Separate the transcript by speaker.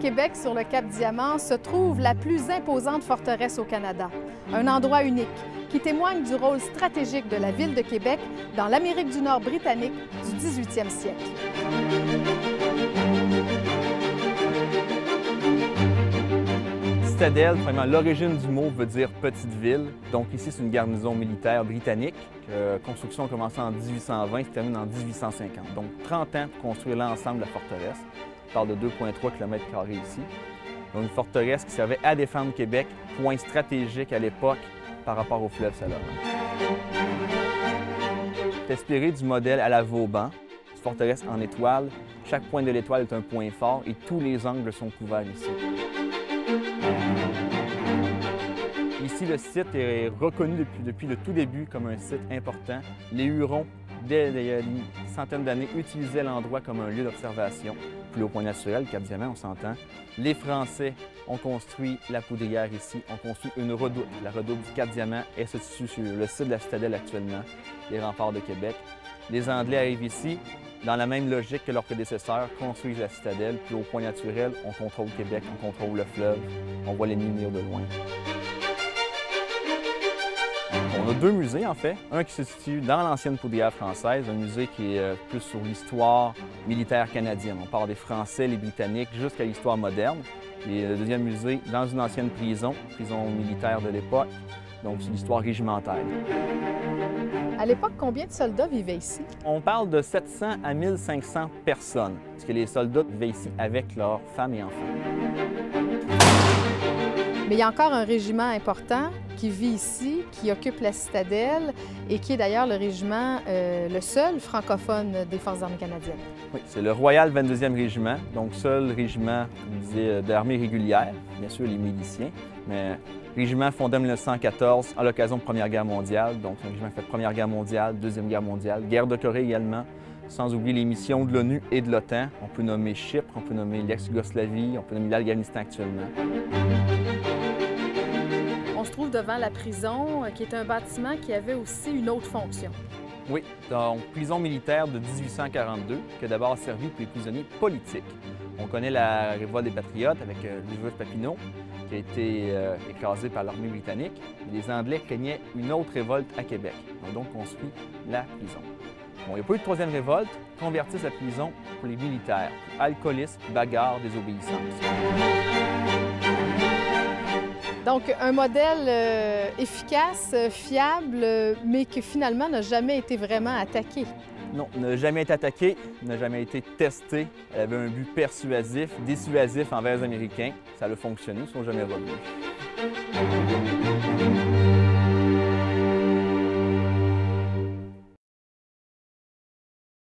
Speaker 1: Québec, sur le cap Diamant, se trouve la plus imposante forteresse au Canada. Un endroit unique qui témoigne du rôle stratégique de la ville de Québec dans l'Amérique du Nord britannique du 18e siècle.
Speaker 2: Citadelle, premièrement, l'origine du mot veut dire petite ville. Donc ici, c'est une garnison militaire britannique. La construction a commencé en 1820 et se termine en 1850. Donc 30 ans pour construire l'ensemble de la forteresse. On parle de 2,3 km² ici. Donc une forteresse qui servait à défendre Québec, point stratégique à l'époque par rapport au fleuve Saint-Laurent. C'est inspiré du modèle à la Vauban, une forteresse en étoile. Chaque point de l'étoile est un point fort et tous les angles sont couverts ici. Ici, le site est reconnu depuis le tout début comme un site important. Les Hurons, dès il y a une centaine d'années, utilisaient l'endroit comme un lieu d'observation. Plus au point naturel, le Cap-Diamant, on s'entend. Les Français ont construit la poudrière ici, ont construit une redoute. La redoute du Cap-Diamant est située sur le site de la citadelle actuellement, les remparts de Québec. Les Anglais arrivent ici, dans la même logique que leurs prédécesseurs, construisent la citadelle. Puis au point naturel, on contrôle Québec, on contrôle le fleuve, on voit l'ennemi venir de loin. On a deux musées, en fait. Un qui se situe dans l'ancienne poudrière française, un musée qui est plus sur l'histoire militaire canadienne. On part des Français, les Britanniques, jusqu'à l'histoire moderne. Et le deuxième musée, dans une ancienne prison militaire de l'époque, donc c'est l'histoire régimentale.
Speaker 1: À l'époque, combien de soldats vivaient ici?
Speaker 2: On parle de 700 à 1500 personnes, parce que les soldats vivaient ici avec leurs femmes et enfants.
Speaker 1: Mais il y a encore un régiment important qui vit ici, qui occupe la citadelle et qui est d'ailleurs le régiment, le seul francophone des Forces armées canadiennes.
Speaker 2: Oui, c'est le Royal 22e Régiment, donc seul régiment d'armée régulière, bien sûr les miliciens, mais régiment fondé en 1914 à l'occasion de la Première Guerre mondiale, donc c'est un régiment qui fait Première Guerre mondiale, Deuxième Guerre mondiale, guerre de Corée également, sans oublier les missions de l'ONU et de l'OTAN. On peut nommer Chypre, on peut nommer l'ex-Yougoslavie, on peut nommer l'Afghanistan actuellement.
Speaker 1: On se trouve devant la prison, qui est un bâtiment qui avait aussi une autre fonction.
Speaker 2: Oui, donc prison militaire de 1842, qui a d'abord servi pour les prisonniers politiques. On connaît la révolte des Patriotes avec Louis Papineau, qui a été écrasé par l'armée britannique. Les Anglais craignaient une autre révolte à Québec. On a donc construit la prison. Bon, il n'y a pas eu de troisième révolte, convertissent la prison pour les militaires, pour alcoolisme, bagarre, désobéissance.
Speaker 1: Donc, un modèle efficace, fiable, mais qui finalement n'a jamais été vraiment attaqué.
Speaker 2: Non, n'a jamais été attaqué, n'a jamais été testé. Elle avait un but persuasif, dissuasif envers les Américains. Ça a fonctionné, ils ne sont jamais revenus.